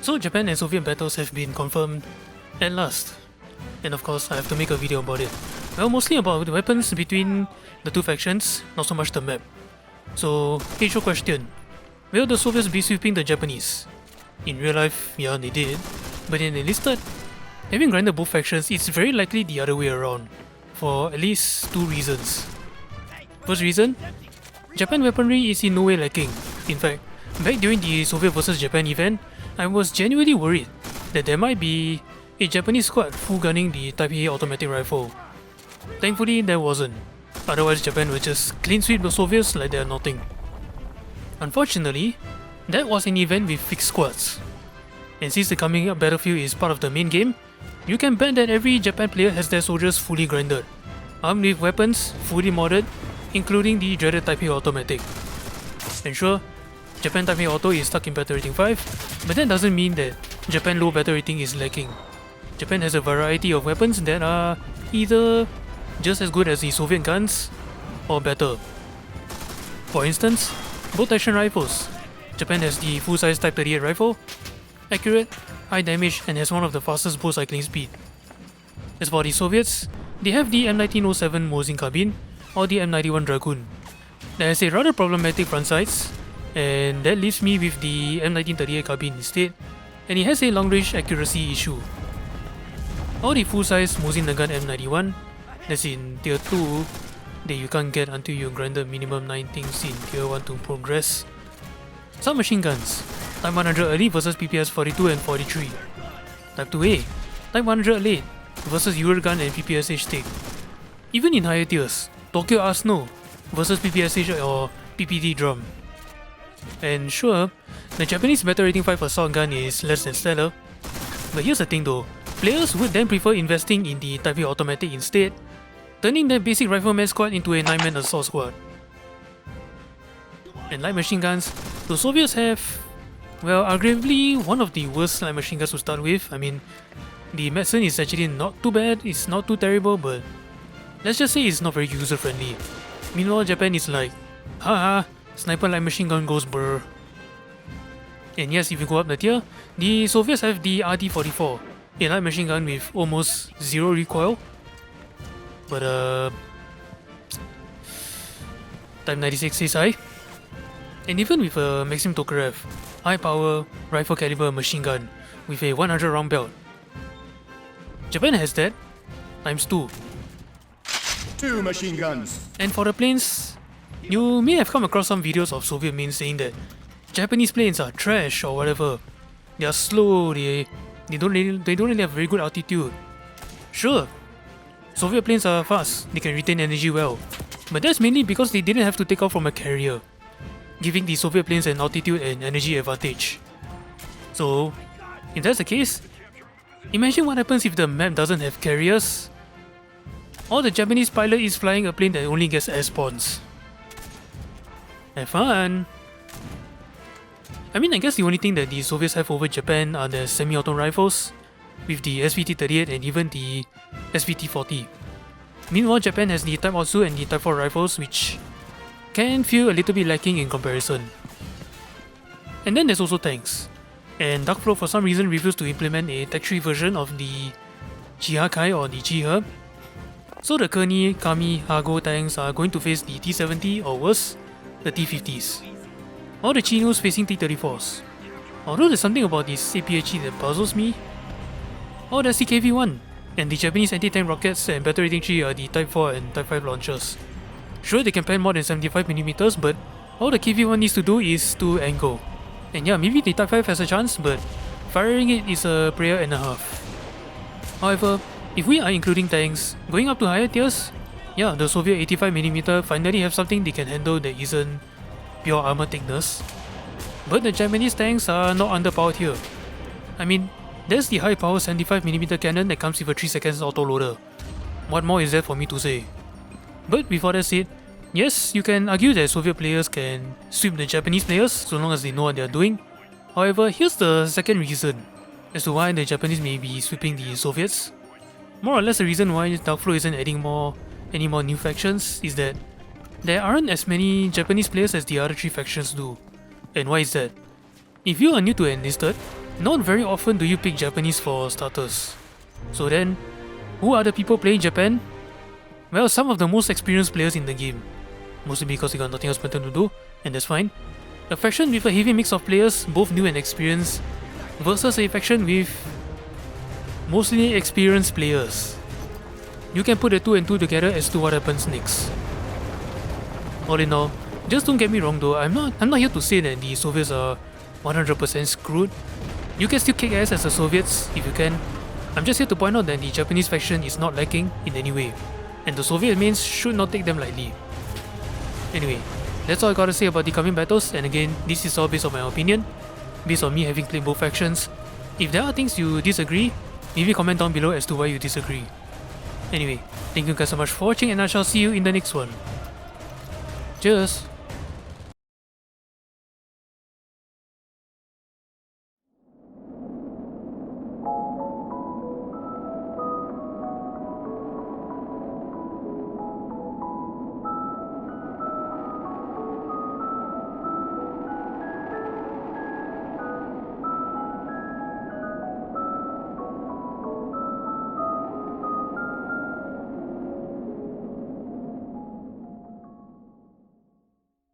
So Japan and Soviet battles have been confirmed at last. And of course I have to make a video about it. Well, mostly about the weapons between the two factions, not so much the map. So, intro question. Will the Soviets be sweeping the Japanese? In real life, yeah, they did. But in Enlisted, having grinded both factions, it's very likely the other way around. For at least two reasons. First reason, Japan weaponry is in no way lacking. In fact, back during the Soviet vs Japan event, I was genuinely worried that there might be a Japanese squad full gunning the Type A automatic rifle. Thankfully, there wasn't. Otherwise, Japan would just clean sweep the Soviets like they're nothing. Unfortunately, that was an event with fixed squads. And since the coming up battlefield is part of the main game, you can bet that every Japan player has their soldiers fully grinded, armed with weapons fully modded, including the dreaded Type A automatic. And sure, Japan Type A auto is stuck in battle rating 5, but that doesn't mean that Japan low battle rating is lacking. Japan has a variety of weapons that are either just as good as the Soviet guns or better. For instance, bolt action rifles. Japan has the full-size Type 38 rifle, accurate, high damage, and has one of the fastest bow cycling speed. As for the Soviets, they have the M1907 Mosin carbine or the M91 Dragoon. That has a rather problematic front sights, and that leaves me with the M1938 carbine instead, and it has a long-range accuracy issue. Or the full-size Mosin Nagant M91, that's in tier 2, that you can't get until you grind the minimum 9 things in tier 1 to progress. Submachine guns, Type 100 early versus PPS 42 and 43. Type 2A, Type 100 late versus URA gun and PPSH stick. Even in higher tiers, Tokyo Arsenal versus PPSH or PPD drum. And sure, the Japanese battle rating 5 assault gun is less than stellar, but here's the thing though, players would then prefer investing in the Type A automatic instead, turning their basic rifleman squad into a 9-man assault squad. And light machine guns, the Soviets have, well, arguably one of the worst light machine guns to start with. I mean, the medicine is actually not too bad, it's not too terrible, but let's just say it's not very user friendly. Meanwhile, Japan is like, haha, sniper light machine gun goes brr. And yes, if you go up the tier, the Soviets have the RT-44, a light machine gun with almost zero recoil. But Type 96 is high. And even with a Maxim Tokarev, high power rifle caliber machine gun with a 100 round belt. Japan has that times 2. 2 machine guns. And for the planes, you may have come across some videos of Soviet mains saying that Japanese planes are trash or whatever. They are slow, they don't really have very good altitude. Sure, Soviet planes are fast, they can retain energy well, but that's mainly because they didn't have to take off from a carrier, giving the Soviet planes an altitude and energy advantage. So, if that's the case, imagine what happens if the map doesn't have carriers, or the Japanese pilot is flying a plane that only gets air spawns. Have fun! I mean, I guess the only thing that the Soviets have over Japan are the semi-auto rifles, with the SVT-38 and even the SVT-40. Meanwhile, Japan has the Type Otsu and the Type 4 rifles, which can feel a little bit lacking in comparison. And then there's also tanks. And Darkflow for some reason refused to implement a tech-3 version of the Chihakai or the Chiha. So the Kearney, Kami, Hago tanks are going to face the T-70 or worse, the T-50s. Or the Chinos facing T-34s. Although there's something about this APHE that puzzles me. Or there's the KV-1, and the Japanese anti-tank rockets and battle rating 3 are the Type 4 and Type 5 launchers. Sure, they can plan more than 75mm, but all the KV-1 needs to do is to angle. And yeah, maybe the Type 5 has a chance, but firing it is a prayer and a half. However, if we are including tanks, going up to higher tiers, yeah, the Soviet 85mm finally have something they can handle that isn't pure armor thickness. But the Japanese tanks are not underpowered here. I mean, there's the high power 75mm cannon that comes with a 3 seconds autoloader. What more is there for me to say? But before that said, yes, you can argue that Soviet players can sweep the Japanese players so long as they know what they are doing. However, here's the second reason as to why the Japanese may be sweeping the Soviets. More or less the reason why Darkflow isn't adding any more new factions is that there aren't as many Japanese players as the other 3 factions do. And why is that? If you are new to Enlisted, not very often do you pick Japanese for starters. So then, who are the people playing Japan? Well, some of the most experienced players in the game. Mostly because they got nothing else better to do, and that's fine. A faction with a heavy mix of players, both new and experienced, versus a faction with mostly experienced players. You can put the 2 and 2 together as to what happens next. All in all, just don't get me wrong though, I'm not here to say that the Soviets are 100% screwed. You can still kick ass as the Soviets if you can. I'm just here to point out that the Japanese faction is not lacking in any way, and the Soviet mains should not take them lightly. Anyway, that's all I gotta say about the coming battles, and again, this is all based on my opinion, based on me having played both factions. If there are things you disagree, maybe comment down below as to why you disagree. Anyway, thank you guys so much for watching, and I shall see you in the next one. Cheers!